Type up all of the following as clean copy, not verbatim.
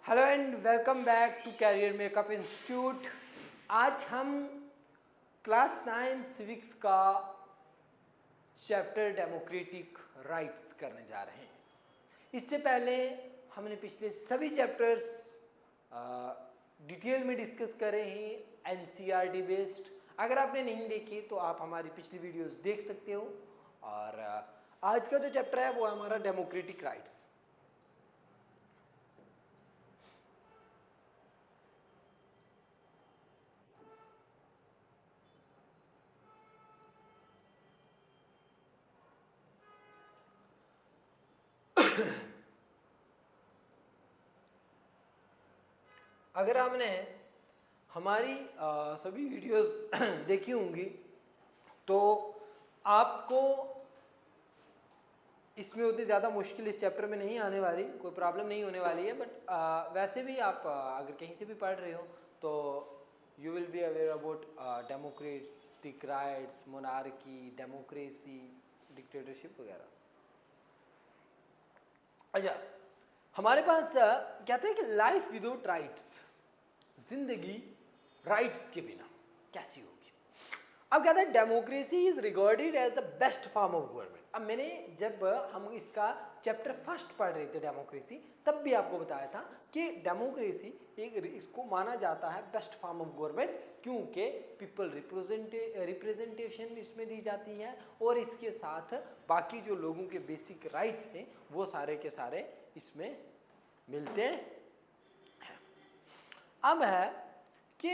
Hello and welcome back to career makeup institute. आज हम class 9 civics का chapter democratic rights करने जा रहे हैं। इससे पहले हमने पिछले सभी चैप्टर्स डिटेल में डिस्कस करे हैं, एनसीईआरटी बेस्ड। अगर आपने नहीं देखी तो आप हमारी पिछली वीडियोस देख सकते हो। और आज का जो चैप्टर है वो है हमारा डेमोक्रेटिक राइट्स। अगर आपने हमारी सभी वीडियोस देखी होंगी तो आपको इसमें उतनी ज़्यादा मुश्किल इस चैप्टर में नहीं आने वाली, कोई प्रॉब्लम नहीं होने वाली है। बट वैसे भी आप अगर कहीं से भी पढ़ रहे हो तो you will be aware about democratic rights, monarchy, democracy, dictatorship वगैरह। अच्छा, हमारे पास कहते हैं कि लाइफ विदाउट राइट्स, जिंदगी राइट्स के बिना कैसी होगी। अब कहते हैं democracy is regarded as the best form of government. अब मैंने जब हम इसका चैप्टर फर्स्ट पढ़ रहे थे डेमोक्रेसी, तब भी आपको बताया था कि डेमोक्रेसी इसको माना जाता है बेस्ट फॉर्म ऑफ गवर्नमेंट, क्योंकि पीपल रिप्रेजेंटेशन इसमें दी जाती है और इसके साथ बाकी जो लोगों के बेसिक राइट्स हैं वो सारे के सारे इसमें मिलते हैं। अब है कि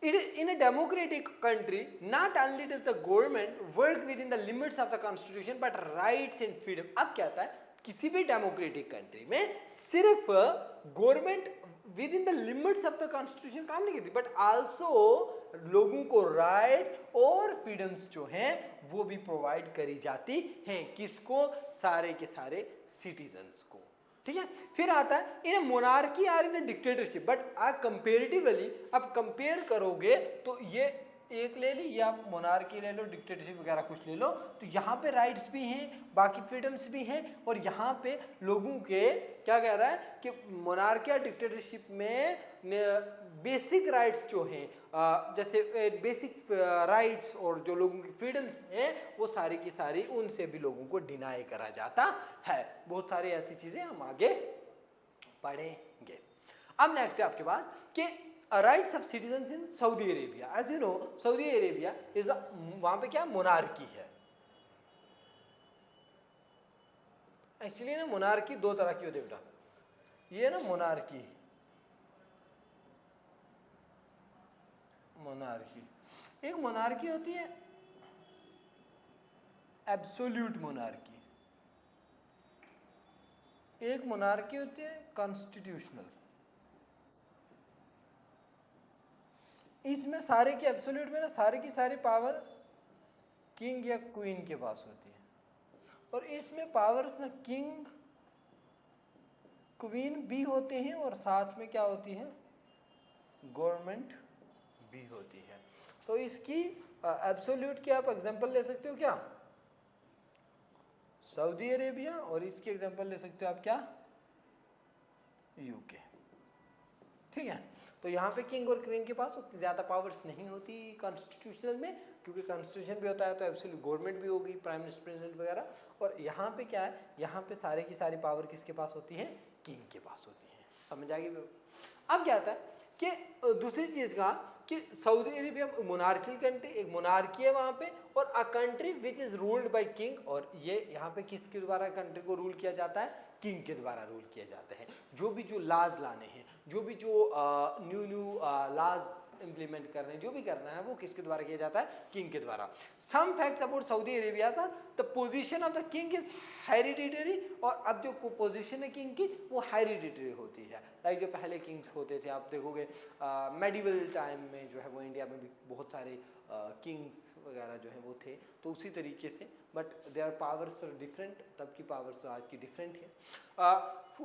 in a democratic country, not only does the government work within the limits of the constitution but rights and freedom। अब कहता है किसी भी डेमोक्रेटिक कंट्री में सिर्फ government with in the limits of the constitution काम नहीं करती, बट आल्सो लोगों को राइट और फ्रीडम्स जो हैं वो भी प्रोवाइड करी जाती हैं। किसको? सारे के सारे सिटीजन्स को। ठीक है, फिर आता है इन मोनार्की और इन डिक्टेटरशिप, बट आप कंपेरेटिवली अब कंपेयर करोगे तो ये एक ले ली, ये आप मोनार्की ले लो, डिक्टेटरशिप वगैरह कुछ ले लो, तो यहाँ पे राइट्स भी हैं, बाकी फ्रीडम्स भी हैं, और यहाँ पे लोगों के क्या कह रहा है कि मोनार्की और डिक्टेटरशिप में बेसिक राइट्स जो हैं, जैसे बेसिक राइट्स और जो लोगों की फ्रीडम्स हैं वो सारी की सारी उनसे भी लोगों को डिनाई करा जाता है। बहुत सारी ऐसी चीज़ें हम आगे पढ़ेंगे। अब नेक्स्ट है आपके पास कि rights of citizens in Saudi Arabia. As you know Saudi Arabia is वहां पे क्या मोनार्की है। एक्चुअली ना मोनार्की दो तरह की होती है बेटा, ये ना मोनार्की एक मोनार्की होती है एब्सोल्यूट मोनार्की, एक मोनार्की होती है कॉन्स्टिट्यूशनल। इसमें सारे की एब्सोल्यूट में ना सारे की सारी पावर किंग या क्वीन के पास होती है, और इसमें पावर्स ना किंग क्वीन भी होते हैं और साथ में क्या होती है, गवर्नमेंट भी होती है। तो इसकी एब्सोल्यूट की आप एग्जांपल ले सकते हो क्या, सऊदी अरेबिया, और इसकी एग्जांपल ले सकते हो आप क्या, यूके। ठीक है, तो यहाँ पे किंग और क्वीन के पास उतनी ज़्यादा पावर्स नहीं होती कॉन्स्टिट्यूशनल में, क्योंकि कॉन्स्टिट्यूशन भी होता है तो एब्सोल्यूट गवर्नमेंट भी होगी, प्राइम मिनिस्टर, प्रेसिडेंट वगैरह। और यहाँ पे क्या है, यहाँ पे सारे की सारी पावर किसके पास होती है, किंग के पास होती है। समझ आ गई। अब क्या आता है कि दूसरी चीज़ का कि सऊदी अरेबिया मोनार्कियल कंट्री, एक मोनार्की है वहाँ पे, और a country which is ruled by king. और ये यहाँ पे किसके द्वारा कंट्री को रूल किया जाता है, किंग के द्वारा रूल किया जाता है। जो भी जो लाज लाने हैं, जो भी जो न्यू लाज इम्प्लीमेंट करने हैं, जो भी करना है वो किसके द्वारा किया जाता है, किंग के द्वारा। Some facts about Saudi Arabia sir, the position of the king is hereditary. और अब जो पोजीशन है किंग की वो हेरिडिटरी होती है। लाइक जो पहले किंग्स होते थे, आप देखोगे मेडिवल टाइम में जो है वो इंडिया में भी बहुत सारे किंग्स वगैरह जो है वो थे, तो उसी तरीके से but their powers are different, तब की पावर्स आज की डिफरेंट है।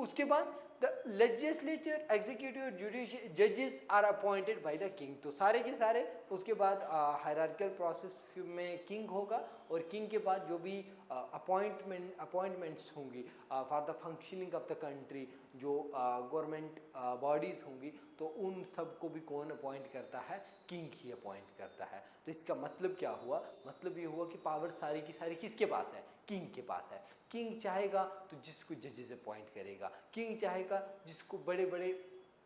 उसके बाद द लेजिस्लेचर, एग्जीक्यूटिव, जुडिशियल, जजेस are appointed by the king. तो सारे के सारे उसके बाद हायरार्किकल प्रोसेस में किंग होगा, और किंग के बाद जो भी अपॉइंटमेंट्स होंगी for the functioning of the country, जो गवर्नमेंट बॉडीज़ होंगी, तो उन सब को भी कौन अपॉइंट करता है? किंग ही अपॉइंट करता है। तो इसका मतलब क्या हुआ? मतलब ये हुआ कि पावर सारी की सारी किसके पास है? किंग के पास है। किंग चाहेगा तो जिसको जजेस अपॉइंट करेगा, किंग चाहेगा जिसको बड़े बड़े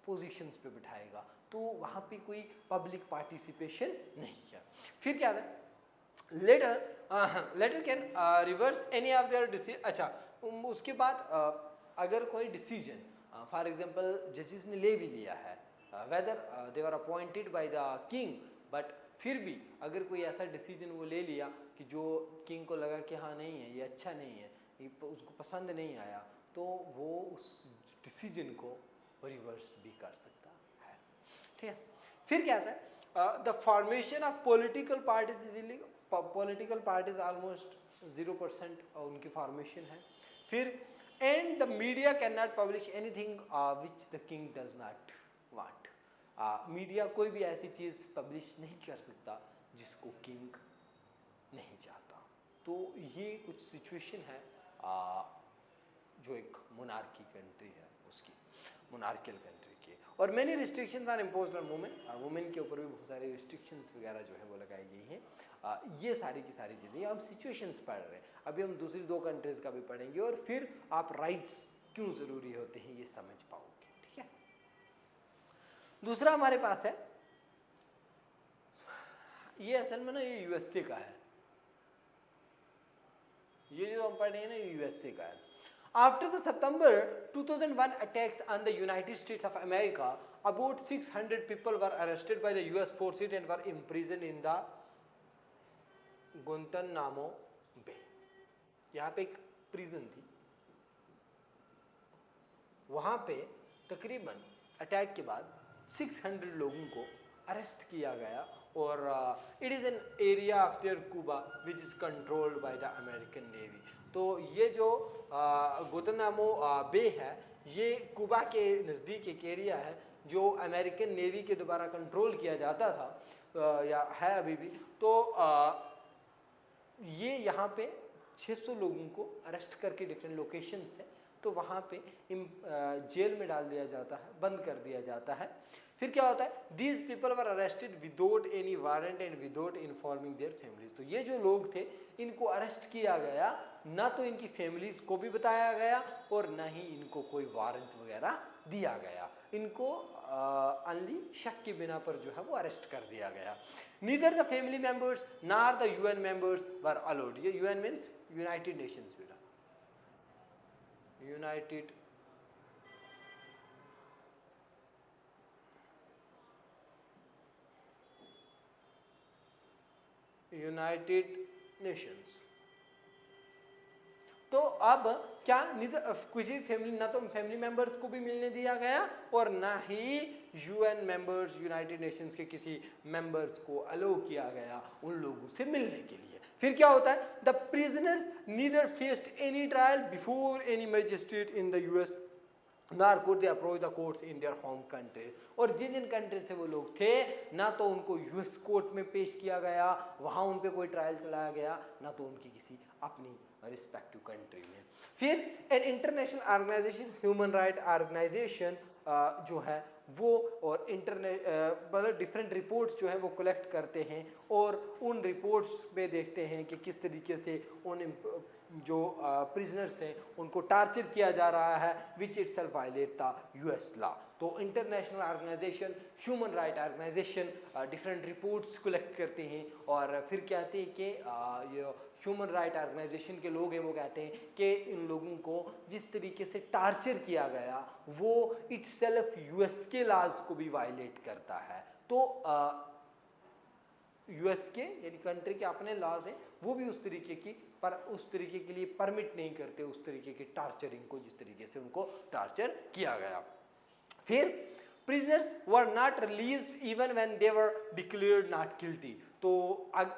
पोजीशंस पे बिठाएगा, तो वहाँ पे कोई पब्लिक पार्टिसिपेशन नहीं है। फिर क्या है? Later can reverse any of their decision. अच्छा, उसके बाद अगर कोई डिसीजन फॉर एग्जांपल जजेस ने ले भी लिया है, whether they are appointed by the king, but फिर भी अगर कोई ऐसा डिसीजन वो ले लिया कि जो किंग को लगा कि हाँ नहीं है, ये अच्छा नहीं है, ये उसको पसंद नहीं आया, तो वो उस डिसीजन को रिवर्स भी कर सकता है। ठीक है। फिर क्या आता है? The formation of political parties is illegal. Political parties almost 0% उनकी फॉर्मेशन है। फिर and the media can not publish anything which the king does not want. Media कोई भी ऐसी चीज़ पब्लिश नहीं कर सकता जिसको किंग नहीं चाहता। तो ये कुछ सिचुएशन है जो एक मोनार्की कंट्री है उसकी, मोनार्कियल कंट्री की। और many restrictions are imposed on women, women के ऊपर भी बहुत सारी रिस्ट्रिक्शंस वगैरह जो है वो लगाई गई हैं। ये सारी की सारी चीज़ें हम सिचुएशंस पढ़ रहे हैं, अभी हम दूसरी 2 कंट्रीज़ का भी पढ़ेंगे, और फिर आप राइट्स क्यों ज़रूरी होते हैं ये समझ पाओगे। ठीक है। दूसरा हमारे पास है, ये असल में ना ये यूएसए का है, ये जो हम पढ़ रहे हैं ना ये यूएसए का है। After the September 2001 attacks on the United States of America, about 600 people were arrested by the US forces and were imprisoned in the Guantanamo Bay. यहाँ पे एक प्रिजन थी, वहाँ पे तकरीबन अटैक के बाद 600 लोगों को अरेस्ट किया गया, और it is an area of their Quba which is controlled by the American navy. तो ये जो गुआंतानामो बे है, ये कुबा के नज़दीक एक एरिया है जो अमेरिकन नेवी के द्वारा कंट्रोल किया जाता था या है अभी भी। तो ये यहाँ पे 600 लोगों को अरेस्ट करके डिफरेंट लोकेशन से, तो वहाँ पे जेल में डाल दिया जाता है, बंद कर दिया जाता है। फिर क्या होता है? These people were arrested without any warrant and without informing their families. तो ये जो लोग थे इनको अरेस्ट किया गया, ना तो इनकी फैमिलीज को भी बताया गया और ना ही इनको कोई वारंट वगैरह दिया गया, इनको अनली शक के बिना पर जो है वो अरेस्ट कर दिया गया। Neither the family members nor the UN members were allowed. ये यूएन मीन्स यूनाइटेड नेशंस, बेटा यूनाइटेड नेशंस। तो अब क्या कुछ ही फैमिली, ना तो फैमिली मेंबर्स को भी मिलने दिया गया और ना ही यूएन मेंबर्स, यूनाइटेड नेशंस के किसी मेंबर्स को अलो किया गया उन लोगों से मिलने के लिए। फिर क्या होता है? The prisoners neither faced any trial before any magistrate in the US nor could they approach the courts in their home country. और जिन जिन कंट्री से वो लोग थे, ना तो उनको यूएस कोर्ट में पेश किया गया, वहाँ उन पे कोई ट्रायल चलाया गया, ना तो उनकी किसी अपनी रिस्पेक्टिव कंट्री में। फिर an international organisation, human right organisation जो है वो, और मतलब डिफरेंट रिपोर्ट्स जो है वो कलेक्ट करते हैं और उन रिपोर्ट्स पे देखते हैं कि किस तरीके से उन जो प्रिजनर्स हैं उनको टार्चर किया जा रहा है, which itself violate the US law. तो international organisation, human right organisation different reports collect करते हैं और फिर कहते हैं कि ये ह्यूमन राइट ऑर्गेनाइजेशन के लोग हैं वो कहते हैं कि इन लोगों को जिस तरीके से टार्चर किया गया वो इटसेल्फ यूएस के लॉज को भी वायलेट करता है। तो यूएस के यानी कंट्री के अपने लॉज हैं वो भी उस तरीके की पर उस तरीके के लिए परमिट नहीं करते उस तरीके की टार्चरिंग को, जिस तरीके से उनको टार्चर किया गया। फिर prisoners were not released even when they were declared not guilty। तो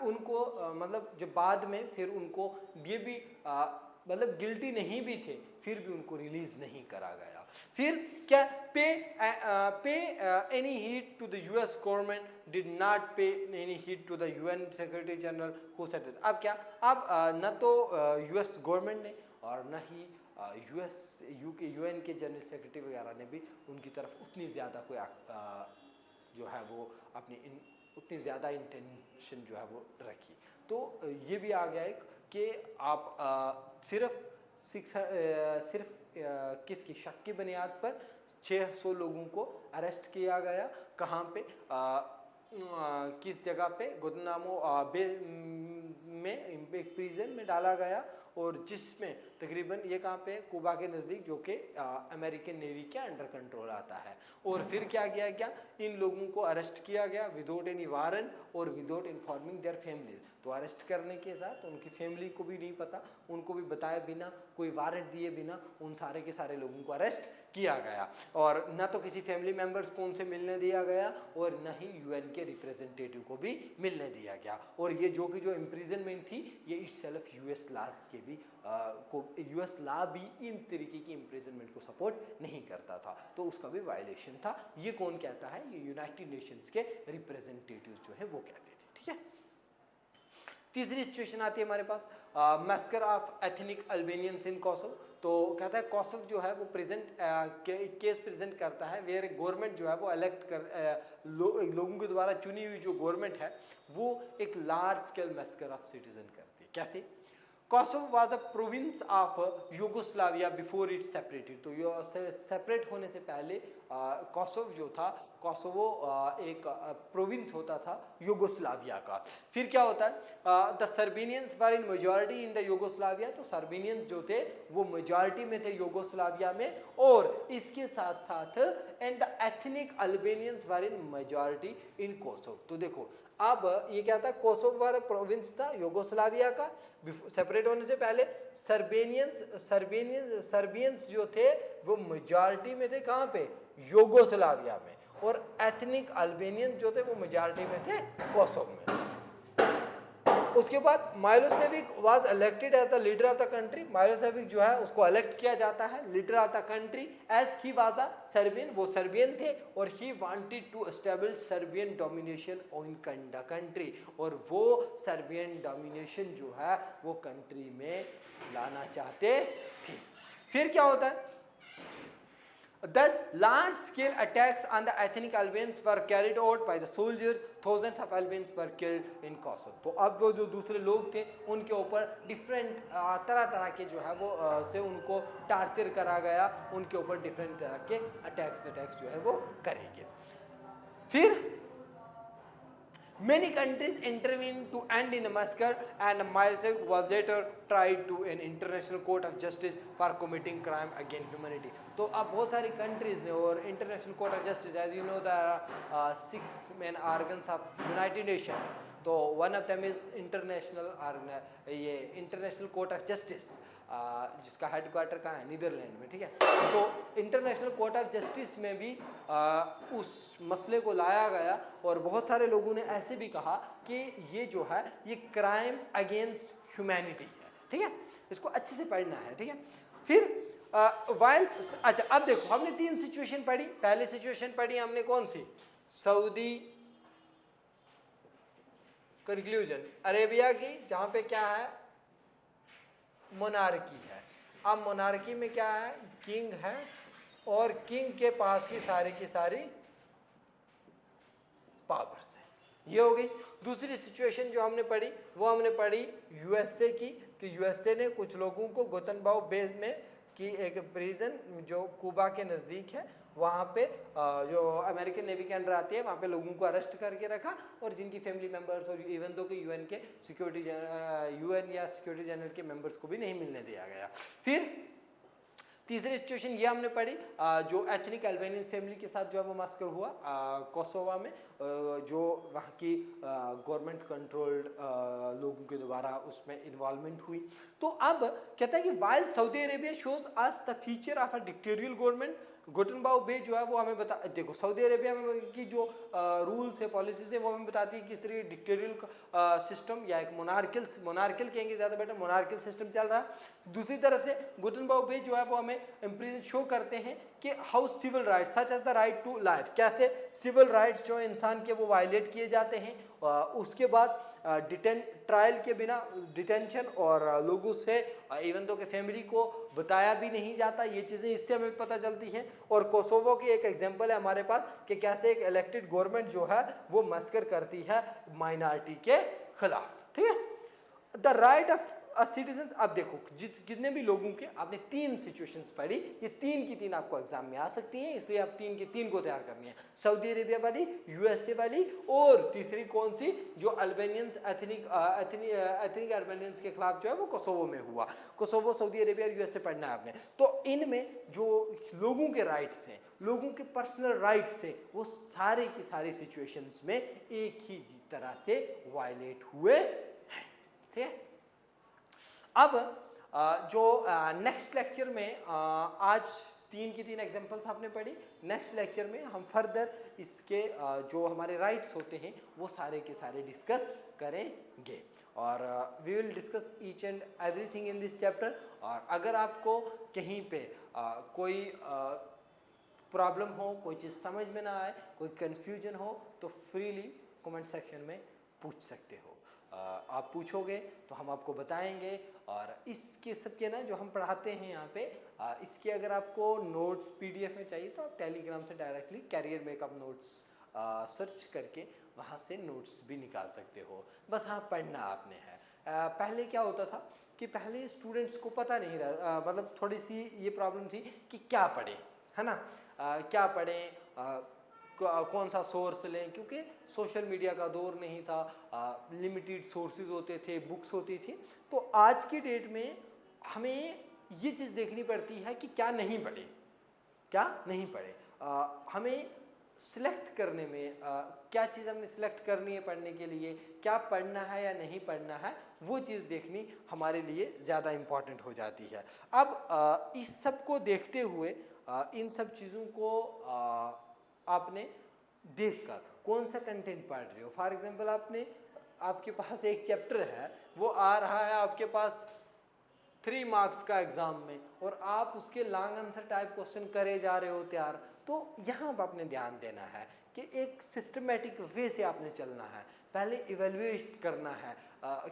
उनको मतलब जब बाद में फिर उनको ये भी मतलब गिल्टी नहीं भी थे, फिर भी उनको रिलीज नहीं करा गया। फिर क्या, pay any heed to the US government did not pay any heed to the UN secretary general who said it. अब क्या, अब न तो यूएस गवर्नमेंट ने और न ही यूएन के जनरल सेक्रेटरी वगैरह ने भी उनकी तरफ उतनी ज़्यादा कोई जो है वो अपनी उतनी ज़्यादा इंटेंशन जो है वो रखी। तो ये भी आ गया है कि आप सिर्फ किसकी शक की बुनियाद पर 600 लोगों को अरेस्ट किया गया। कहाँ पे, किस जगह पे, गुंतनामो बे में एक प्रिजन में डाला गया, और जिसमें तकरीबन ये कहाँ पे, कुबा के नज़दीक, जो कि अमेरिकन नेवी के अंडर कंट्रोल आता है। और फिर क्या किया गया, इन लोगों को अरेस्ट किया गया विदाउट एनी वारंट और विदाउट इन्फॉर्मिंग देयर फैमिली। तो अरेस्ट करने के साथ उनकी फैमिली को भी नहीं पता, उनको भी बताए बिना, कोई वारंट दिए बिना उन सारे के सारे लोगों को अरेस्ट किया गया। और न तो किसी फैमिली मेम्बर्स को उनसे मिलने दिया गया और न ही यूएन के रिप्रेजेंटेटिव को भी मिलने दिया गया। और ये जो इम्प्रिजनमेंट थी, ये इटसेल्फ यूएस लॉज के भी यूएस लॉ भी इन तरीके की इम्प्रिजनमेंट को सपोर्ट नहीं करता था, तो उसका भी वायलेशन था। ये कौन कहता है, ये यूनाइटेड नेशंस के रिप्रेजेंटेटिव्स जो है वो कहते थे। ठीक है, तीसरी सिचुएशन आती है हमारे पास, massacre of ethnic Albanians in Kosovo. तो कहता है कोसोवो जो है वो केस प्रेजेंट करता है वेयर गवर्नमेंट जो है वो इलेक्ट कर लोगों के द्वारा चुनी हुई जो गवर्नमेंट है वो एक large scale massacre of citizen करती है। कैसे, Kosovo was a province of Yugoslavia before it separated. तो सेपरेट होने से पहले कोसोवो जो था, कोसोवो एक प्रोविंस होता था यूगोस्लाविया का। फिर क्या होता है, the Serbians were in majority in the Yugoslavia. तो सर्बिनियंस जो थे वो मेजॉरिटी में थे यूगोस्लाविया में, और इसके साथ साथ and the ethnic Albanians were in majority in Kosovo. तो देखो अब ये क्या था, कोसोवो वाला प्रोविंस था यूगोस्लाविया का, सेपरेट होने से पहले सर्बियंस जो थे वो मेजॉरिटी में थे, कहाँ पे, यूगोस्लाविया में, और एथनिक अल्बेनियन जो थे वो मेजॉरिटी में थे कोसोवो में। उसके बाद Milosevic was elected as the leader of the country. Milosevic जो है उसको इलेक्ट किया जाता है leader of the country, as he was a Serbian, वो सर्बियन थे, और he wanted to establish Serbian domination on the country, और वो सर्बियन डोमिनेशन जो है वो कंट्री में लाना चाहते थे। फिर क्या होता है, thus large scale attacks on the ethnic Albanians were carried out by the soldiers. Thousands of Albanians were killed in Kosovo. तो अब वो जो दूसरे लोग थे उनके ऊपर डिफरेंट तरह के जो है वो से उनको टार्चर करा गया, उनके ऊपर डिफरेंट तरह के अटैक्स जो है वो करेंगे। फिर many countries intervened to end in the massacre, and Milosevic was later tried to an international court of justice for committing crime against humanity. तो अब बहुत सारी कंट्रीज ने और international court of justice, as you know the 6 main organs of United Nations, तो one of them is international court of justice, जिसका headquarter कहाँ है, नीदरलैंड में। ठीक है, तो इंटरनेशनल कोर्ट ऑफ जस्टिस में भी उस मसले को लाया गया, और बहुत सारे लोगों ने ऐसे भी कहा कि ये जो है ये क्राइम अगेंस्ट ह्यूमैनिटी है। ठीक है, इसको अच्छे से पढ़ना है। ठीक है, फिर अच्छा अब देखो हमने 3 सिचुएशन पढ़ी। पहले सिचुएशन पढ़ी हमने कौन सी, सऊदी कंक्लूजन अरेबिया की, जहाँ पे क्या है, मोनार्की है। अब मोनार्की में क्या है, किंग है, और किंग के पास की सारी पावर्स है। ये हो गई। दूसरी सिचुएशन जो हमने पढ़ी वो हमने पढ़ी यूएसए की, कि यूएसए ने कुछ लोगों को गुंतनबाओ बे में की एक प्रिजन जो कुबा के नज़दीक है, वहाँ पे जो अमेरिकन नेवी के अंडर आती है, वहाँ पे लोगों को अरेस्ट करके रखा, और जिनकी फैमिली मेंबर्स और इवन दो कि यूएन या सिक्योरिटी जनरल के मेंबर्स को भी नहीं मिलने दिया गया। फिर तीसरी सिचुएशन ये हमने पढ़ी जो एथनिक अल्बेनियन फैमिली के साथ जो है वो मास्कर हुआ कोसोवा में, जो वहाँ की गवर्नमेंट कंट्रोल्ड लोगों के द्वारा उसमें इन्वॉल्वमेंट हुई। तो अब कहता है कि while Saudi Arabia shows us the feature of a dictatorial government, Guantanamo bay जो है वो हमें बता, देखो सऊदी अरेबिया में की जो रूल्स है पॉलिसीज है वो हमें बताती है कि किस तरह डिक्टेरियल सिस्टम या एक मोनार्किल कहेंगे ज़्यादा बेटर, मोनार्किल सिस्टम चल रहा है। दूसरी तरफ से गुटनबाउ बे जो है वो हमें इम्प्रेशन शो करते हैं कि how civil rights such as the right to life, कैसे सिविल राइट्स जो इंसान के वो वायलेट किए जाते हैं। उसके बाद ट्रायल के बिना डिटेंशन और लोगों से इवन दो के फैमिली को बताया भी नहीं जाता, ये चीज़ें इससे हमें पता चलती हैं। और कोसोवो की एक एग्जांपल है हमारे पास कि कैसे एक इलेक्टेड गवर्नमेंट जो है वो मस्कर करती है माइनॉरिटी के खिलाफ, ठीक है। द राइट ऑफ सिटीजन, अब देखो जितने भी लोगों के आपने तीन सिचुएशंस पढ़ी, ये तीन की तीन आपको एग्जाम में आ सकती हैं, इसलिए आप तीन की तीन को तैयार करनी है, सऊदी अरेबिया वाली, यूएसए वाली, और तीसरी कौन सी जो अल्बेनियंस एथनिक अल्बेनियंस के खिलाफ जो है वो कोसोवो में हुआ। कोसोवो, सऊदी अरेबिया और यूएसए पढ़ना है आपने। तो इनमें जो लोगों के राइट्स हैं, लोगों के पर्सनल राइट्स हैं, वो सारे की सारी सिचुएशंस में एक ही तरह से वायलेट हुए हैं, ठीक है। अब जो नेक्स्ट लेक्चर में आज तीन की तीन एग्जांपल्स आपने पढ़ी, नेक्स्ट लेक्चर में हम फर्दर इसके जो हमारे राइट्स होते हैं वो सारे के सारे डिस्कस करेंगे, और we will discuss each and everything in this chapter. और अगर आपको कहीं पे कोई प्रॉब्लम हो, कोई चीज़ समझ में ना आए, कोई कन्फ्यूजन हो, तो फ्रीली कमेंट सेक्शन में पूछ सकते हो। आप पूछोगे तो हम आपको बताएंगे। और इसके सब के ना जो हम पढ़ाते हैं यहाँ पे, इसके अगर आपको नोट्स पीडीएफ में चाहिए तो आप टेलीग्राम से directly career makeup notes search करके वहाँ से नोट्स भी निकाल सकते हो। बस हाँ, पढ़ना आपने है। पहले क्या होता था कि पहले स्टूडेंट्स को पता नहीं रहा, मतलब थोड़ी सी ये प्रॉब्लम थी कि क्या पढ़ें, है ना, क्या पढ़ें, कौन सा सोर्स लें, क्योंकि सोशल मीडिया का दौर नहीं था, लिमिटेड सोर्सेज होते थे, बुक्स होती थी। तो आज की डेट में हमें ये चीज़ देखनी पड़ती है कि क्या नहीं पढ़े, क्या नहीं पढ़े। हमें सिलेक्ट करने में क्या चीज़ हमने सिलेक्ट करनी है पढ़ने के लिए, क्या पढ़ना है या नहीं पढ़ना है, वो चीज़ देखनी हमारे लिए ज़्यादा इम्पॉर्टेंट हो जाती है। अब इस सब को देखते हुए इन सब चीज़ों को आपने देखकर कौन सा कंटेंट पढ़ रहे हो। फॉर एग्जांपल आपके पास एक चैप्टर है, वो आ रहा है आपके पास 3 मार्क्स का एग्जाम में, और आप उसके लॉन्ग आंसर टाइप क्वेश्चन करे जा रहे हो तैयार। तो यहाँ पर आपने ध्यान देना है कि एक सिस्टमेटिक वे से आपने चलना है। पहले इवेल्युएट करना है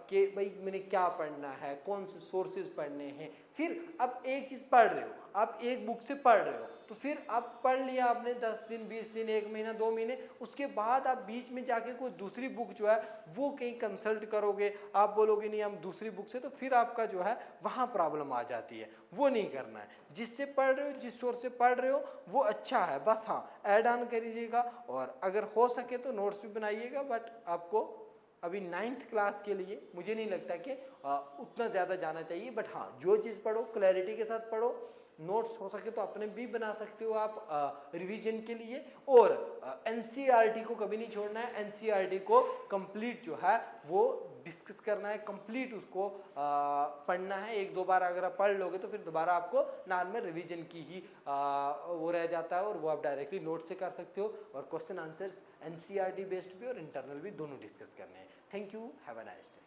कि भाई मैंने क्या पढ़ना है, कौन से सोर्सेज पढ़ने हैं। फिर अब एक चीज़ पढ़ रहे हो, आप एक बुक से पढ़ रहे हो, तो फिर आप पढ़ लिया आपने 10 दिन, 20 दिन, 1 महीना, 2 महीने, उसके बाद आप बीच में जाके कोई दूसरी बुक जो है वो कहीं कंसल्ट करोगे, आप बोलोगे नहीं हम दूसरी बुक से, तो फिर आपका जो है वहाँ प्रॉब्लम आ जाती है। वो नहीं करना है। जिससे पढ़ रहे हो, जिस सोर्स से पढ़ रहे हो वो अच्छा है, बस हाँ ऐड ऑन करिएगा, और अगर हो सके तो नोट्स भी बनाइएगा। बट आपको अभी 9th क्लास के लिए मुझे नहीं लगता कि उतना ज़्यादा जाना चाहिए। बट हाँ, जो चीज़ पढ़ो क्लैरिटी के साथ पढ़ो, नोट्स हो सके तो अपने भी बना सकते हो आप रिवीजन के लिए। और एनसीईआरटी को कभी नहीं छोड़ना है, एनसीईआरटी को कंप्लीट जो है वो डिस्कस करना है, कंप्लीट उसको पढ़ना है। 1-2 बार अगर आप पढ़ लोगे तो फिर दोबारा आपको नॉर्मल रिवीजन की ही वो रह जाता है, और वो आप डायरेक्टली नोट से कर सकते हो। और क्वेश्चन आंसर्स एनसीईआरटी बेस्ड भी और इंटरनल भी दोनों डिस्कस करने हैं। Thank you, have a nice day.